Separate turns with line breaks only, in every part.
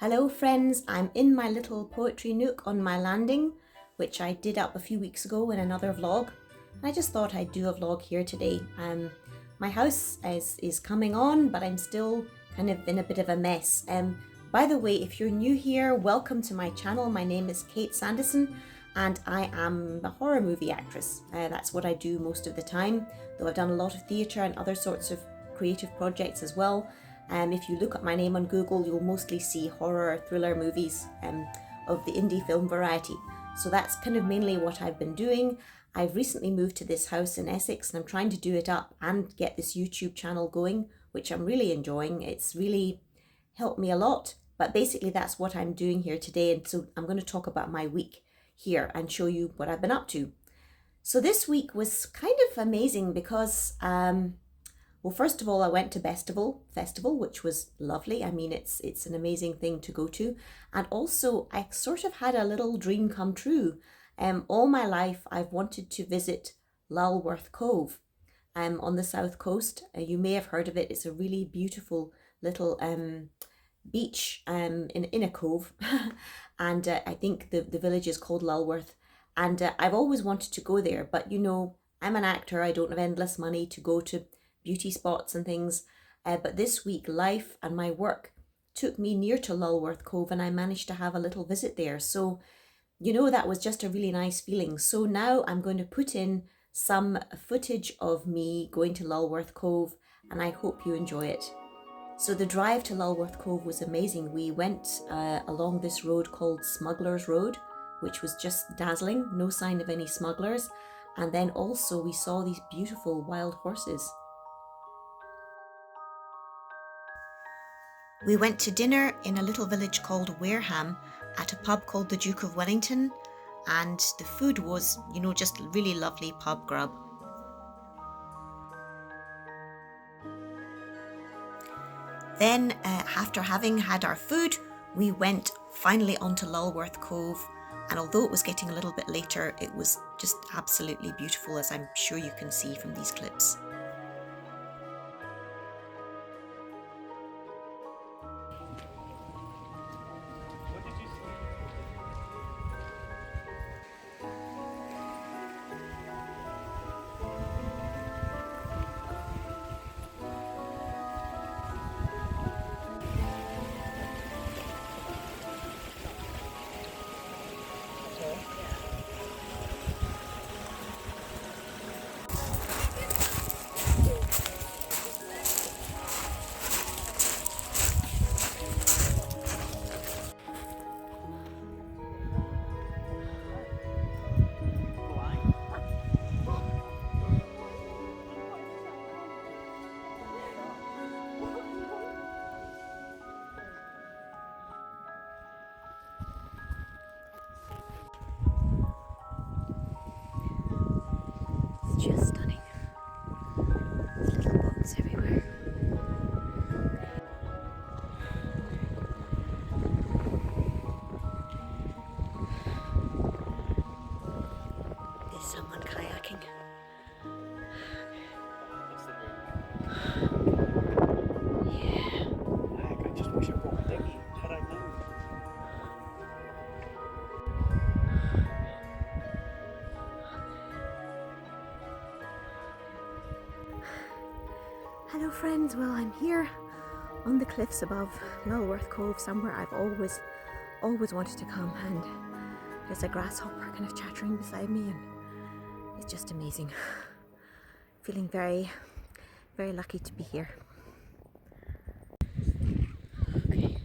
Hello friends, I'm in my little poetry nook on my landing, which I did up a few weeks ago in another vlog. And I just thought I'd do a vlog here today. My house is coming on, but I'm still kind of in a bit of a mess. By the way, if you're new here, welcome to my channel. My name is Kate Sanderson and I am a horror movie actress. That's what I do most of the time, though I've done a lot of theatre and other sorts of creative projects as well. If you look at my name on Google, you'll mostly see horror thriller movies of the indie film variety. So that's kind of mainly what I've been doing. I've recently moved to this house in Essex and I'm trying to do it up and get this YouTube channel going, which I'm really enjoying. It's really helped me a lot, but basically that's what I'm doing here today. And so I'm going to talk about my week here and show you what I've been up to. So this week was kind of amazing because well, first of all, I went to Festival, which was lovely. I mean, it's an amazing thing to go to. And also, I sort of had a little dream come true. All my life, I've wanted to visit Lulworth Cove on the south coast. You may have heard of it. It's a really beautiful little beach in a cove. And I think the village is called Lulworth. And I've always wanted to go there. But, you know, I'm an actor. I don't have endless money to go to beauty spots and things, but this week life and my work took me near to Lulworth Cove and I managed to have a little visit there. So, you know, that was just a really nice feeling. So now I'm going to put in some footage of me going to Lulworth Cove and I hope you enjoy it. So the drive to Lulworth Cove was amazing. We went along this road called Smugglers Road, which was just dazzling, no sign of any smugglers. And then also we saw these beautiful wild horses. We went to dinner in a little village called Wareham at a pub called the Duke of Wellington, and the food was, you know, just really lovely pub grub. Then, after having had our food, we went finally onto Lulworth Cove, and although it was getting a little bit later, it was just absolutely beautiful, as I'm sure you can see from these clips. Just stunning. There's little boats everywhere. There's someone kayaking. Yeah.
I just wish I brought a dinghy. Had I known.
Hello friends, well I'm here on the cliffs above Lulworth Cove, somewhere I've always wanted to come, and there's a grasshopper kind of chattering beside me and it's just amazing. Feeling very, very lucky to be here. Okay.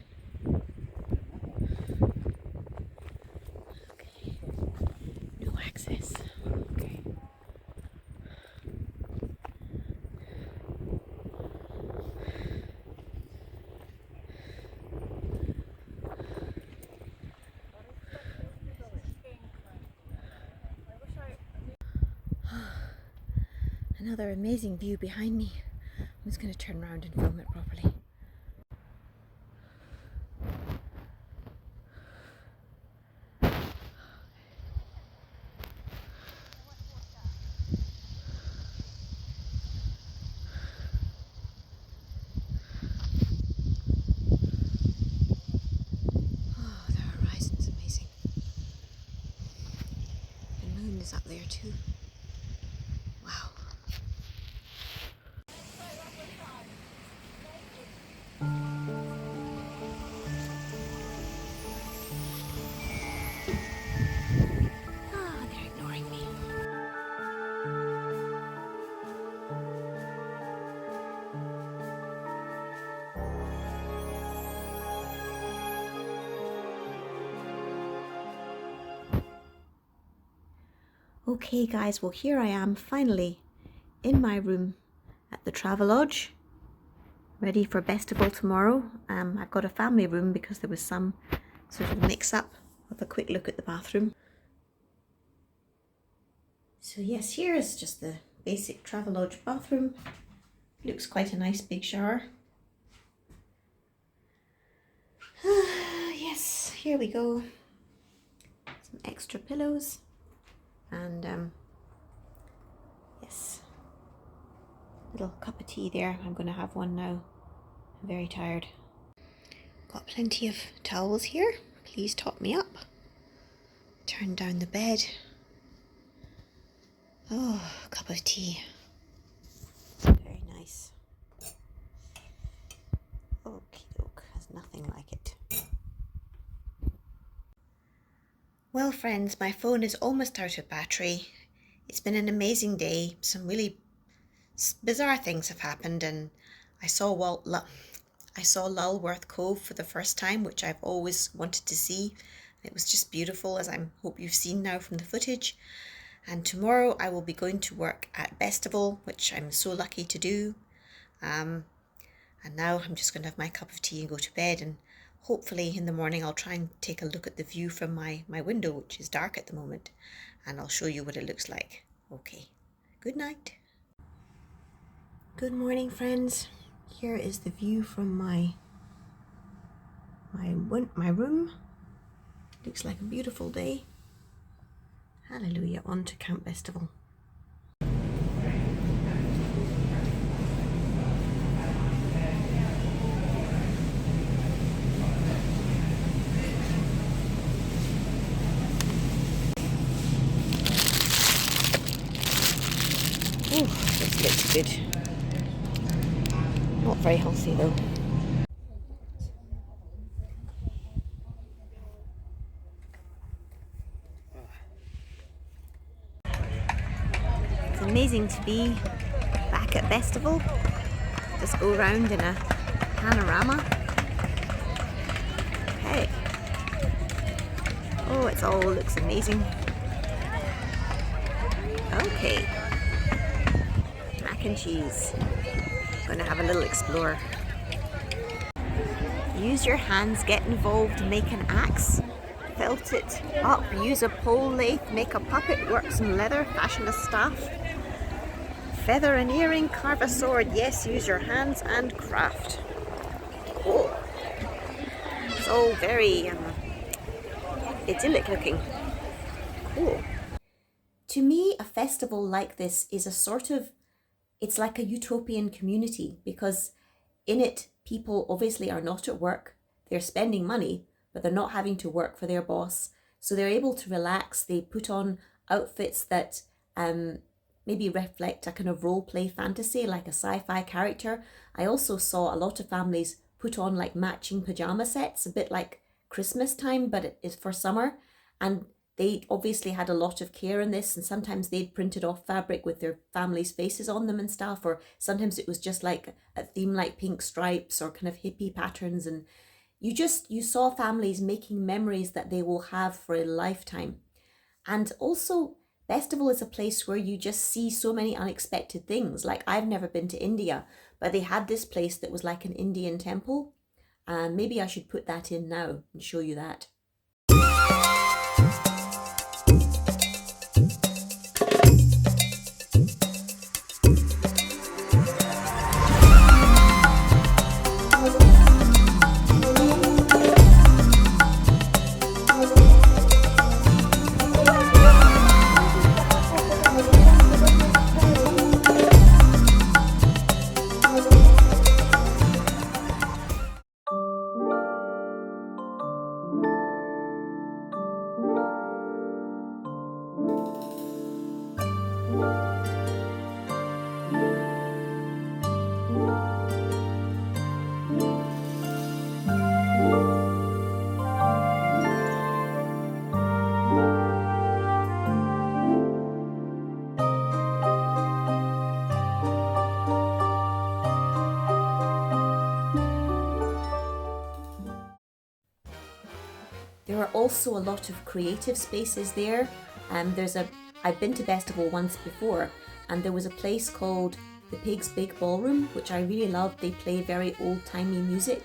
Okay. No access. Okay. Another amazing view behind me. I'm just going to turn around and film it properly. is up there too. Wow. Ah, they're ignoring me. Okay guys, well here I am finally in my room at the Travelodge, ready for Festival tomorrow. I've got a family room because there was some sort of mix up. Have a quick look at the bathroom. So yes, here is just the basic Travelodge bathroom. Looks quite a nice big shower. Yes, here we go. Some extra pillows. And yes, little cup of tea there. I'm going to have one now. I'm very tired. Got plenty of towels here. Please top me up. Turn down the bed. Oh, cup of tea. Very nice. Okie doke, there's nothing like it. Well friends, my phone is almost out of battery. It's been an amazing day. Some really bizarre things have happened, and I saw Lulworth Cove for the first time, which I've always wanted to see. It was just beautiful, as I hope you've seen now from the footage. And tomorrow I will be going to work at Festival, which I'm so lucky to do. And now I'm just going to have my cup of tea and go to bed, and hopefully in the morning I'll try and take a look at the view from my window, which is dark at the moment, and I'll show you what it looks like. Okay, good night. Good morning friends. Here is the view from my room. Looks like a beautiful day. Hallelujah, on to Camp Festival. Oh, this looks good. Not very healthy though. It's amazing to be back at Festival. Just go around in a panorama. Okay. Oh, it all looks amazing. Okay. Mac and cheese. Gonna have a little explore. Use your hands, get involved, make an axe, felt it up, use a pole lathe, make a puppet, work some leather, fashion a staff, feather an earring, carve a sword. Yes, use your hands and craft. Cool. It's all very idyllic looking. Cool. To me, a festival like this is a sort of, it's like a utopian community, because in it, people obviously are not at work. They're spending money, but they're not having to work for their boss. So they're able to relax. They put on outfits that maybe reflect a kind of role play fantasy, like a sci-fi character. I also saw a lot of families put on like matching pajama sets, a bit like Christmas time, but it is for summer. And they obviously had a lot of care in this, and sometimes they'd printed off fabric with their family's faces on them and stuff, or sometimes it was just like a theme like pink stripes or kind of hippie patterns, and you saw families making memories that they will have for a lifetime. And also, Festival is a place where you just see so many unexpected things. Like, I've never been to India, but they had this place that was like an Indian temple, and maybe I should put that in now and show you that. There are also a lot of creative spaces there. I've been to Festival once before, and there was a place called the Pig's Big Ballroom, which I really loved. They play very old-timey music,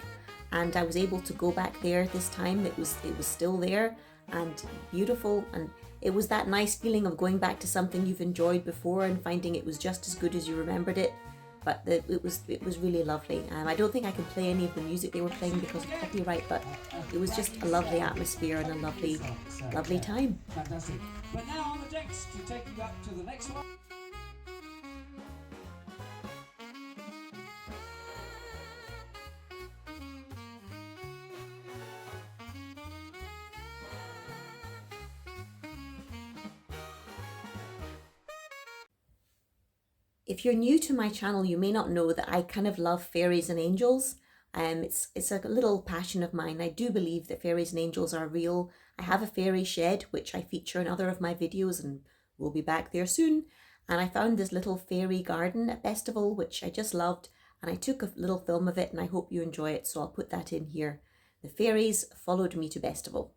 and I was able to go back there this time. It was still there and beautiful, and it was that nice feeling of going back to something you've enjoyed before and finding it was just as good as you remembered it. But it was really lovely. I don't think I can play any of the music they were playing because of copyright, but it was just a lovely atmosphere and a lovely time.
Fantastic. But now on the decks to take you up to the next one.
If you're new to my channel, you may not know that I kind of love fairies and angels. It's a little passion of mine. I do believe that fairies and angels are real. I have a fairy shed, which I feature in other of my videos, and we'll be back there soon. And I found this little fairy garden at Festival, which I just loved. And I took a little film of it, and I hope you enjoy it, so I'll put that in here. The fairies followed me to Festival.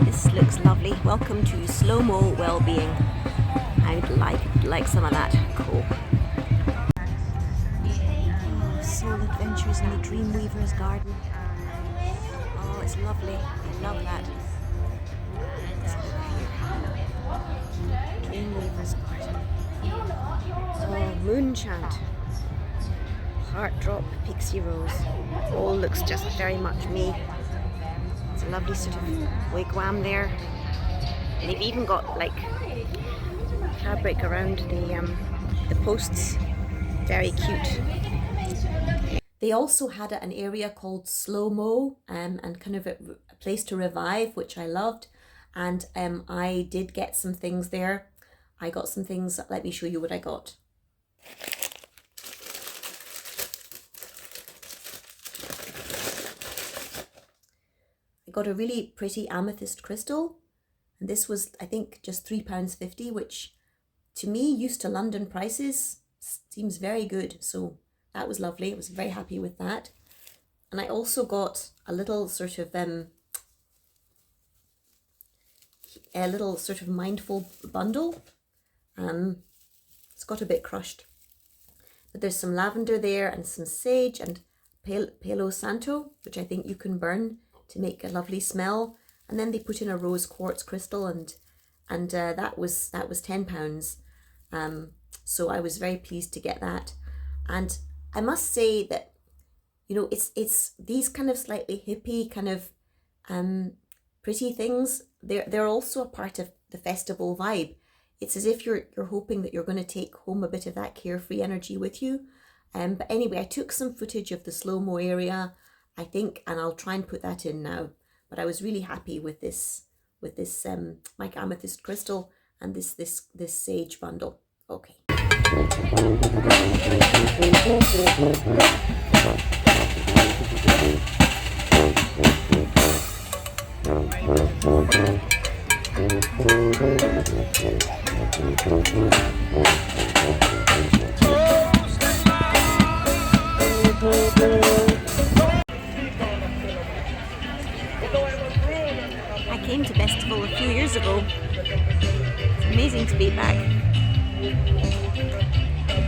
This looks lovely. Welcome to Slow-Mo Wellbeing. I'd like some of that coke. Oh, Soul Adventures in the Dreamweaver's Garden. Oh, it's lovely. I love that. Dreamweaver's Garden. Oh, Moon Chant. Heart Drop, Pixie Rose. All looks just very much me. It's a lovely sort of wigwam there. And they've even got like fabric around the posts. Very cute. They also had an area called Slow-Mo and kind of a place to revive, which I loved. And I did get some things there. I got some things. Let me show you what I got. I got a really pretty amethyst crystal, and this was, I think, just £3.50, which to me, used to London prices, seems very good. So that was lovely. I was very happy with that. And I also got a little sort of mindful bundle. It's got a bit crushed, but there's some lavender there and some sage and Palo Santo, which I think you can burn to make a lovely smell. And then they put in a rose quartz crystal, and that was £10. So I was very pleased to get that. And I must say that, you know, it's these kind of slightly hippie kind of pretty things. They're also a part of the festival vibe. It's as if you're hoping that you're going to take home a bit of that carefree energy with you. But anyway, I took some footage of the slow-mo area, I think, and I'll try and put that in now. But I was really happy with this Mike Amethyst crystal and this sage bundle. Okay. I came to Festival a few years ago. It's amazing to be back.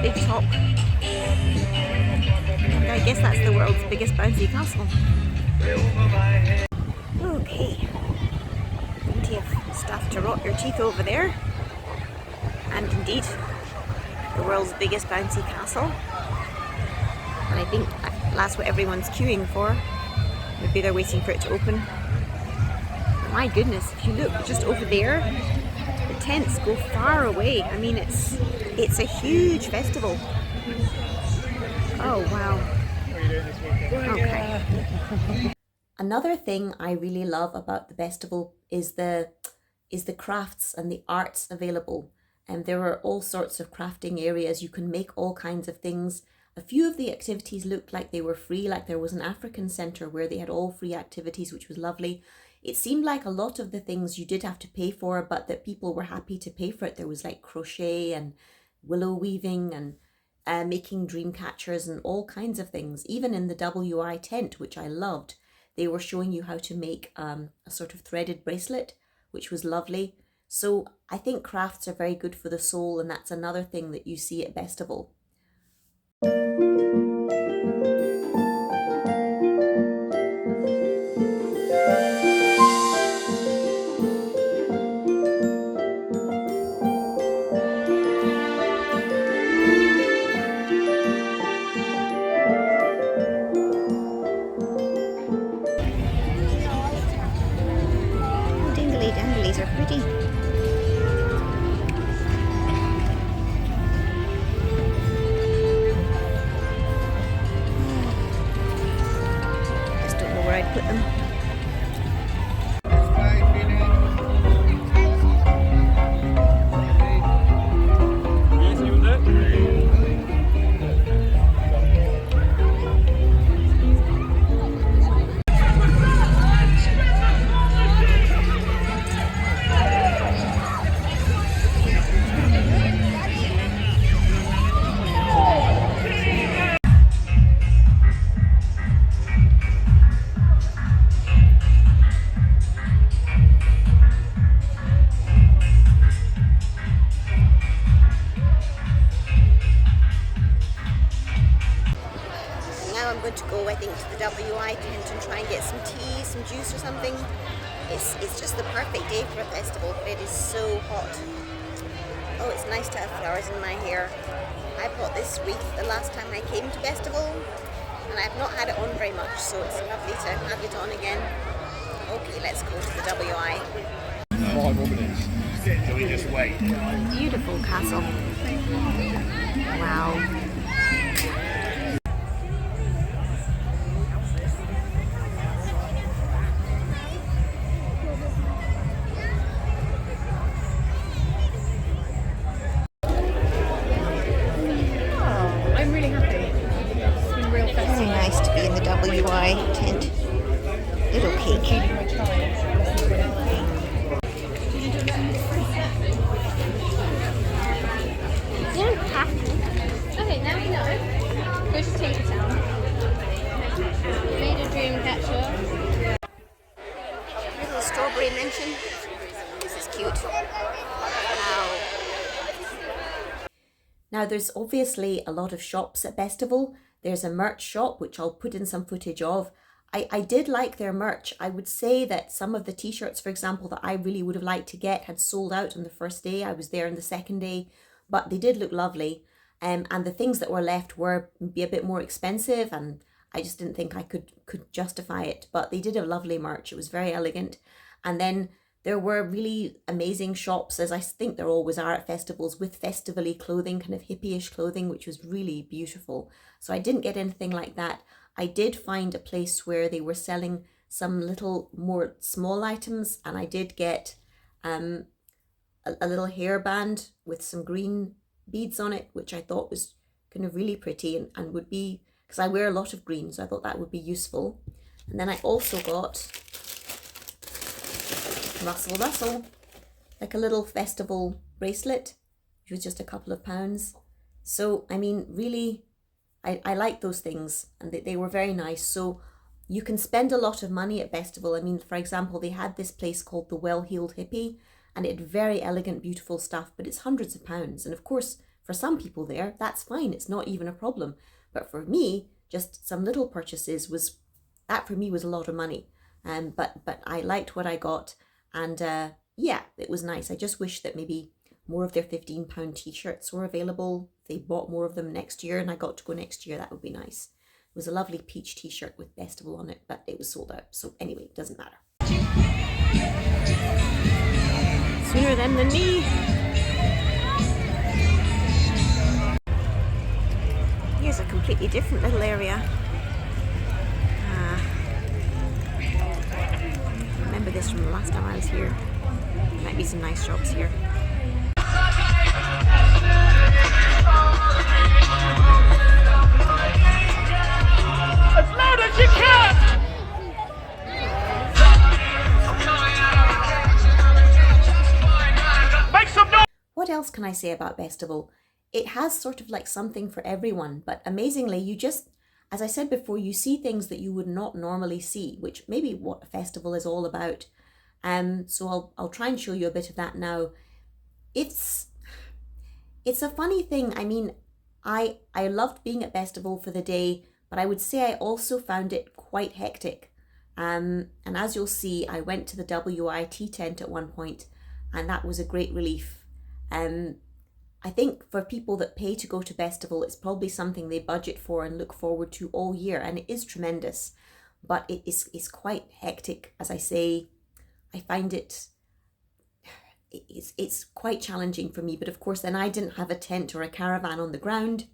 Big top. And I guess that's the world's biggest bouncy castle. Okay. Plenty of stuff to rot your teeth over there. And indeed, the world's biggest bouncy castle. And I think that's what everyone's queuing for. Maybe they're waiting for it to open. My goodness, if you look just over there, the tents go far away. I mean, it's a huge festival. Oh, wow. Okay. Another thing I really love about the festival is the is the crafts and the arts available. And there are all sorts of crafting areas. You can make all kinds of things. A few of the activities looked like they were free, like there was an African centre where they had all free activities, which was lovely. It seemed like a lot of the things you did have to pay for, but that people were happy to pay for it. There was like crochet and willow weaving and making dream catchers and all kinds of things. Even in the WI tent, which I loved, they were showing you how to make a sort of threaded bracelet, which was lovely. So I think crafts are very good for the soul, and that's another thing that you see at Festival. Dingly danglies are pretty. Just don't know where I'd put them. I'm going to go, I think, to the WI tent and try and get some tea, some juice or something. It's just the perfect day for a festival, but it is so hot. Oh, it's nice to have flowers in my hair. I bought this wreath the last time I came to festival, and I've not had it on very much, so it's lovely to have it on again. Okay, let's go to the WI.
5 minutes. Can we just wait?
Beautiful castle. Wow. Very nice to be in the WI tent. Little cake.
You don't have to. Okay, now we know. Go to Tinkertown. Made a dream catcher.
Little strawberry mention. This is cute. Wow. Now there's obviously a lot of shops at Festival. There's a merch shop, which I'll put in some footage of. I did like their merch. I would say that some of the t-shirts, for example, that I really would have liked to get had sold out on the first day. I was there on the second day, but they did look lovely. And the things that were left were a bit more expensive, and I just didn't think I could justify it. But they did have lovely merch. It was very elegant. And then there were really amazing shops, as I think there always are at festivals, with festival-y clothing, kind of hippie-ish clothing, which was really beautiful. So I didn't get anything like that. I did find a place where they were selling some little more small items, and I did get a little hairband with some green beads on it, which I thought was kind of really pretty and would be, because I wear a lot of green, so I thought that would be useful. And then I also got Rustle, like a little festival bracelet, which was just a couple of pounds. So, I mean, really, I like those things, and they were very nice. So you can spend a lot of money at Festival. I mean, for example, they had this place called the Well-Heeled Hippie, and it had very elegant, beautiful stuff, but it's hundreds of pounds. And of course, for some people there, that's fine. It's not even a problem. But for me, just some little purchases that for me was a lot of money. But I liked what I got. And yeah, it was nice. I just wish that maybe more of their £15 t-shirts were available. If they bought more of them next year and I got to go next year, that would be nice. It was a lovely peach t-shirt with Festival on it, but it was sold out. So anyway, it doesn't matter. Sooner than me. Here's a completely different little area. Remember this from the last time I was here. Might be some nice shops here.
As loud as you can! Make some noise!
What else can I say about Festival? It has sort of like something for everyone, but amazingly you just, as I said before, you see things that you would not normally see, which may be what a festival is all about. So I'll try and show you a bit of that now. It's a funny thing. I mean, I loved being at Festival for the day, but I would say I also found it quite hectic. And as you'll see, I went to the WIT tent at one point, and that was a great relief. I think for people that pay to go to Festival, it's probably something they budget for and look forward to all year, and it is tremendous, but it's quite hectic. As I say, I find it's quite challenging for me, but of course then I didn't have a tent or a caravan on the ground.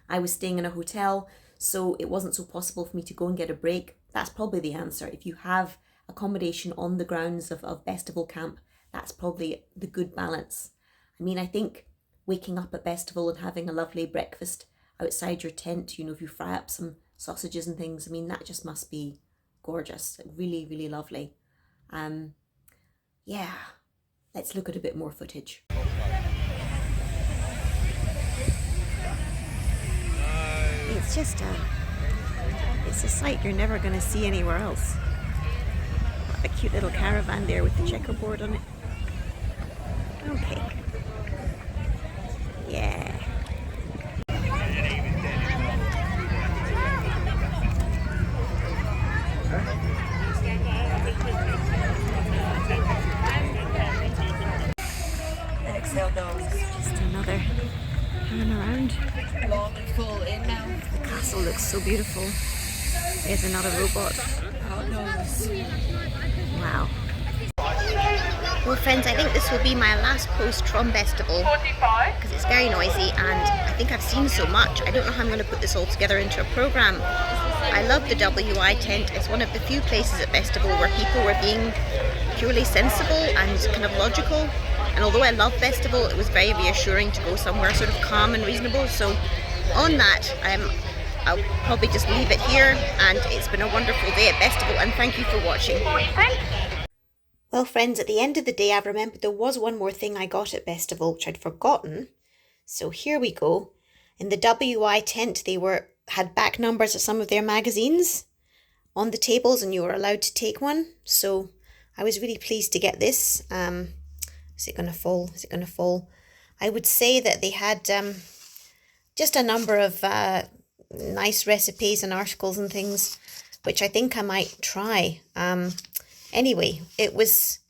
I was staying in a hotel, so it wasn't so possible for me to go and get a break. That's probably the answer. If you have accommodation on the grounds of Festival Camp, that's probably the good balance. I mean, I think waking up at Festival and having a lovely breakfast outside your tent, you know, if you fry up some sausages and things, I mean, that just must be gorgeous. Really, really lovely. Yeah, let's look at a bit more footage. It's a sight you're never going to see anywhere else. Got a cute little caravan there with the checkerboard on it. Okay. Yeah. Just another turn around.
Long and full in now.
The castle looks so beautiful. There's another robot.
Oh, no.
Wow. Well friends, I think this will be my last post from Festival because it's very noisy and I think I've seen so much. I don't know how I'm going to put this all together into a programme. I love the WI tent. It's one of the few places at Festival where people were being purely sensible and kind of logical. And although I love Festival, it was very reassuring to go somewhere sort of calm and reasonable. So on that, I'll probably just leave it here, and it's been a wonderful day at Festival, and thank you for watching. Well friends, at the end of the day I've remembered there was one more thing I got at Festival which I'd forgotten. So here we go. In the WI tent they had back numbers of some of their magazines on the tables and you were allowed to take one. So I was really pleased to get this. Is it going to fall? Is it going to fall? I would say that they had just a number of nice recipes and articles and things which I think I might try. Anyway, it was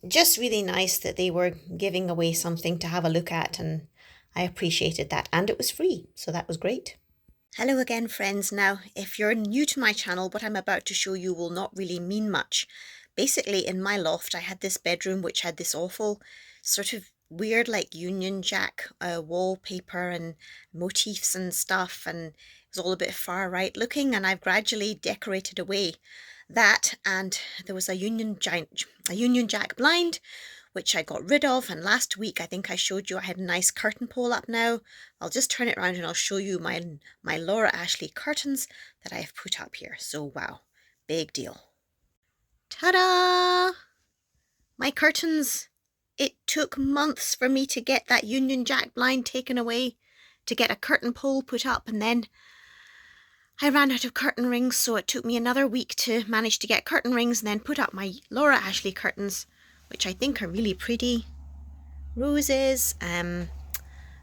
just really nice that they were giving away something to have a look at, and I appreciated that, and it was free, so that was great. Hello again friends. Now if you're new to my channel, what I'm about to show you will not really mean much. Basically in my loft I had this bedroom which had this awful sort of weird like Union Jack wallpaper and motifs and stuff, and it was all a bit far right looking, and I've gradually decorated away that, and there was a Union Jack blind which I got rid of, and last week I think I showed you I had a nice curtain pole up now. I'll just turn it around and I'll show you my Laura Ashley curtains that I have put up here. So wow, big deal. Ta-da! My curtains. It took months for me to get that Union Jack blind taken away, to get a curtain pole put up, and then I ran out of curtain rings, so it took me another week to manage to get curtain rings and then put up my Laura Ashley curtains, which I think are really pretty. Roses.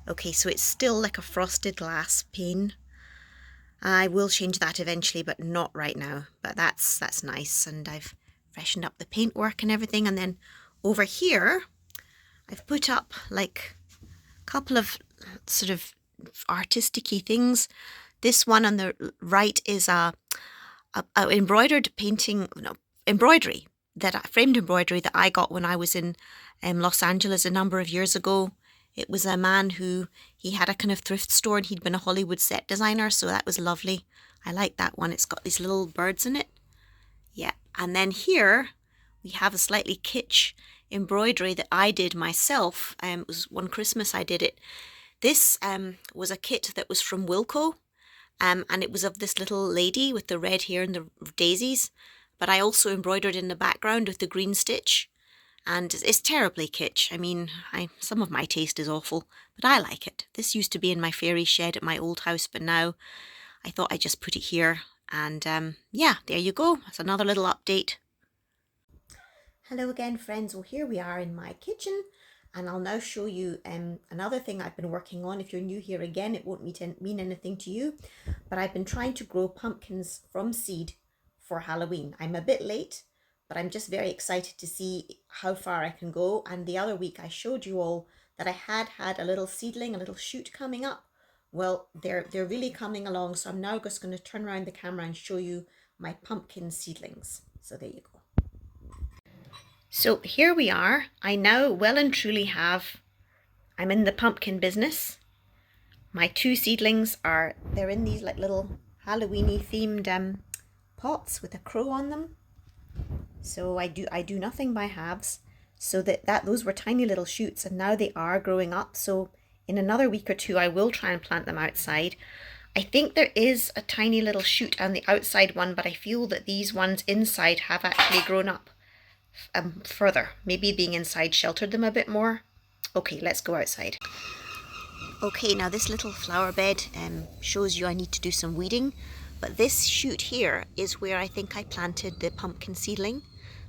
Okay, so it's still like a frosted glass pane. I will change that eventually, but not right now. But that's nice, and I've freshened up the paintwork and everything. And then over here, I've put up like a couple of sort of artistic-y things. This one on the right is a embroidered painting, embroidery, framed embroidery that I got when I was in Los Angeles a number of years ago. It was a man he had a kind of thrift store and he'd been a Hollywood set designer, so that was lovely. I like that one. It's got these little birds in it. Yeah, and then here we have a slightly kitsch embroidery that I did myself. It was one Christmas I did it. This was a kit that was from Wilko, and it was of this little lady with the red hair and the daisies, but I also embroidered in the background with the green stitch. And it's terribly kitsch. I mean, some of my taste is awful, but I like it. This used to be in my fairy shed at my old house, but now I thought I'd just put it here. And yeah, there you go. That's another little update. Hello again, friends. Well, here we are in my kitchen, and I'll now show you another thing I've been working on. If you're new here again, it won't mean anything to you, but I've been trying to grow pumpkins from seed for Halloween. I'm a bit late, but I'm just very excited to see how far I can go. And the other week I showed you all that I had a little seedling, a little shoot coming up. Well, they're really coming along, so I'm now just going to turn around the camera and show you my pumpkin seedlings. So there you go. So here we are. I now well and truly I'm in the pumpkin business. My 2 seedlings they're in these like little Halloweeny themed pots with a crow on them. So I do nothing by halves. So those were tiny little shoots, and now they are growing up. So in another week or 2, I will try and plant them outside. I think there is a tiny little shoot on the outside one, but I feel that these ones inside have actually grown up further. Maybe being inside sheltered them a bit more. Okay, let's go outside. Okay, now this little flower bed shows you I need to do some weeding, but this shoot here is where I think I planted the pumpkin seedling,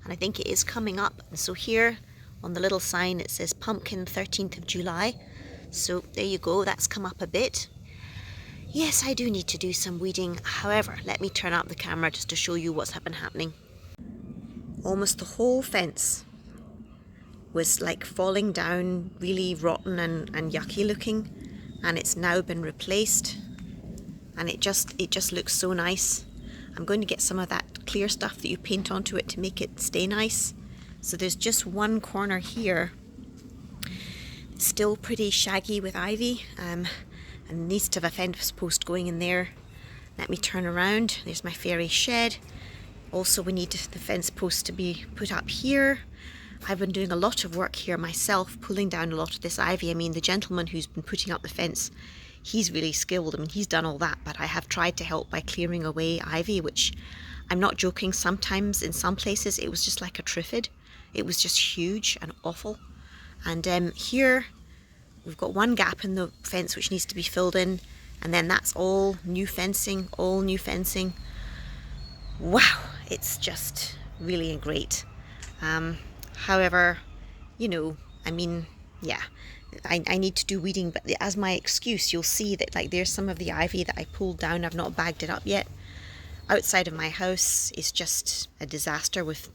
and I think it is coming up. And so here on the little sign it says pumpkin 13th of July. So there you go, that's come up a bit. Yes, I do need to do some weeding. However, let me turn up the camera just to show you what's been happening. Almost the whole fence was like falling down, really rotten and yucky looking, and it's now been replaced, and it just looks so nice. I'm going to get some of that clear stuff that you paint onto it to make it stay nice. So there's just one corner here, still pretty shaggy with ivy, and needs to have a fence post going in there. Let me turn around. There's my fairy shed. Also, we need the fence post to be put up here. I've been doing a lot of work here myself, pulling down a lot of this ivy. I mean, the gentleman who's been putting up the fence, he's really skilled. I mean, he's done all that, but I have tried to help by clearing away ivy, which I'm not joking. Sometimes in some places it was just like a triffid. It was just huge and awful. And here we've got one gap in the fence which needs to be filled in, and then that's all new fencing, Wow, it's just really great. However, you know, I mean, yeah, I need to do weeding, but as my excuse, you'll see that like there's some of the ivy that I pulled down. I've not bagged it up yet. Outside of my house is just a disaster with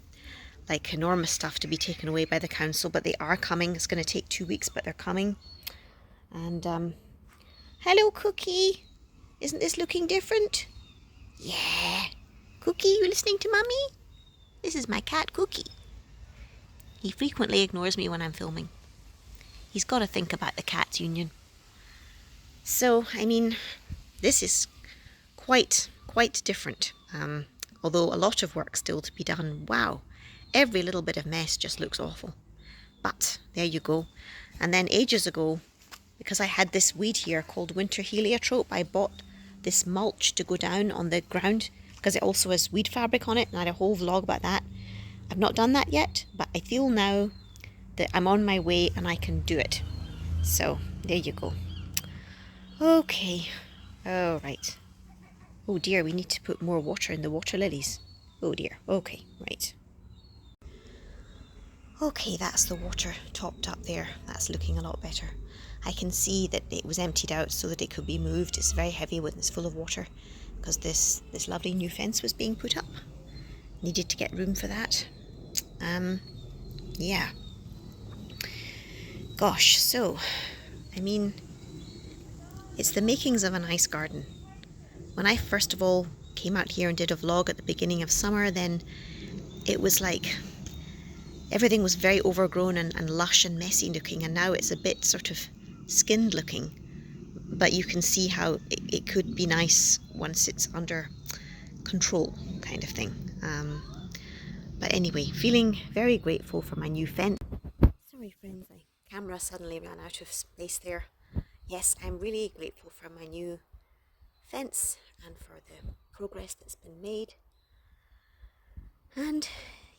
like enormous stuff to be taken away by the council, but they are coming. It's going to take 2 weeks, but they're coming. And hello, Cookie. Isn't this looking different? Yeah. Cookie, you listening to Mummy? This is my cat, Cookie. He frequently ignores me when I'm filming. He's got to think about the cats union. So, I mean, this is quite different. Although a lot of work still to be done. Wow, every little bit of mess just looks awful. But there you go. And then ages ago, because I had this weed here called winter heliotrope, I bought this mulch to go down on the ground, because it also has weed fabric on it, and I had a whole vlog about that. I've not done that yet, but I feel now that I'm on my way and I can do it. So there you go. Okay, all right. Oh dear, we need to put more water in the water lilies. Oh dear, okay, right. Okay, that's the water topped up there. That's looking a lot better. I can see that it was emptied out so that it could be moved. It's very heavy when it's full of water, because this lovely new fence was being put up. Needed to get room for that. Yeah. Gosh, so, I mean, it's the makings of a nice garden. When I first of all came out here and did a vlog at the beginning of summer, then it was like everything was very overgrown and lush and messy looking, and now it's a bit sort of skinned looking. But you can see how it could be nice once it's under control, kind of thing. But anyway, feeling very grateful for my new fence. Sorry friends, my camera suddenly ran out of space there. Yes, I'm really grateful for my new fence and for the progress that's been made. And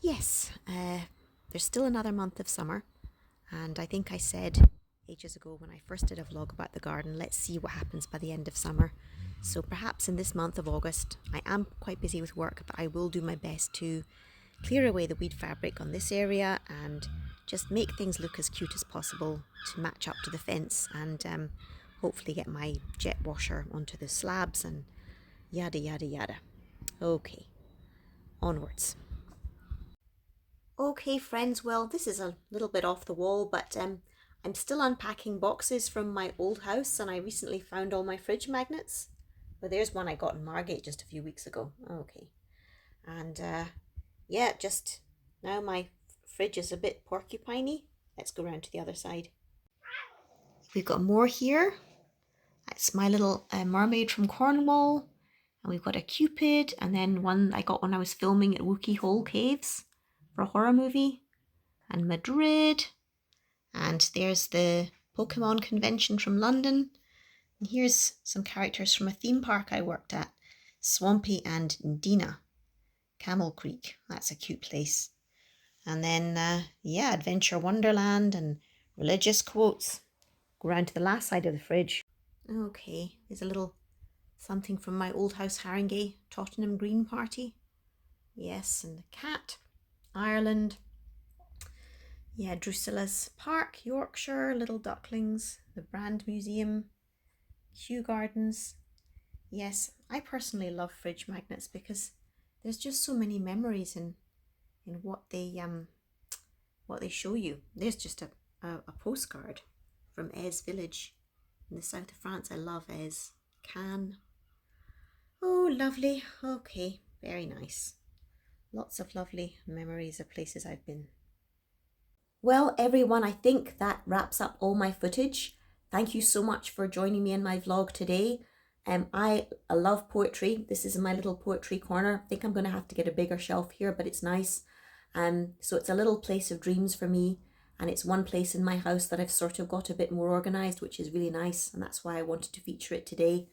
yes, there's still another month of summer, and I think I said ages ago when I first did a vlog about the garden, let's see what happens by the end of summer. So perhaps in this month of August, I am quite busy with work, but I will do my best to clear away the weed fabric on this area and just make things look as cute as possible to match up to the fence, and hopefully get my jet washer onto the slabs and yada yada yada. Okay, onwards. Okay friends, well this is a little bit off the wall, but I'm still unpacking boxes from my old house, and I recently found all my fridge magnets. Well, there's one I got in Margate just a few weeks ago. Okay. And yeah, just now my fridge is a bit porcupiney. Let's go around to the other side. We've got more here. That's my little mermaid from Cornwall. And we've got a Cupid, and then one I got when I was filming at Wookie Hole Caves for a horror movie. And Madrid. And there's the Pokemon convention from London. And here's some characters from a theme park I worked at. Swampy and Dina. Camel Creek. That's a cute place. And then, yeah, Adventure Wonderland and religious quotes. Go round to the last side of the fridge. Okay, there's a little something from my old house Haringey Tottenham Green party. Yes, and the cat. Ireland. Yeah, Drusilla's Park, Yorkshire, Little Ducklings, the Brand Museum, Kew Gardens. Yes, I personally love fridge magnets because there's just so many memories in what they show you. There's just a postcard from Aise village in the south of France. I love Aise. Cannes. Oh, lovely. Okay, very nice. Lots of lovely memories of places I've been. Well, everyone, I think that wraps up all my footage. Thank you so much for joining me in my vlog today. I love poetry. This is my little poetry corner. I think I'm going to have to get a bigger shelf here, but it's nice. So it's a little place of dreams for me, and it's one place in my house that I've sort of got a bit more organized, which is really nice, and that's why I wanted to feature it today.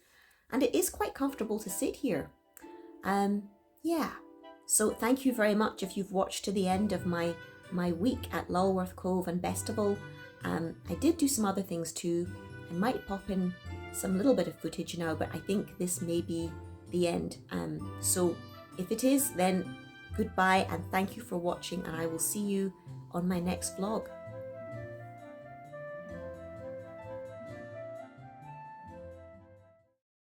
And it is quite comfortable to sit here. Yeah. So thank you very much if you've watched to the end of my week at Lulworth Cove and Bestival. I did do some other things too. I might pop in some little bit of footage now, but I think this may be the end. So if it is, then goodbye and thank you for watching, and I will see you on my next vlog.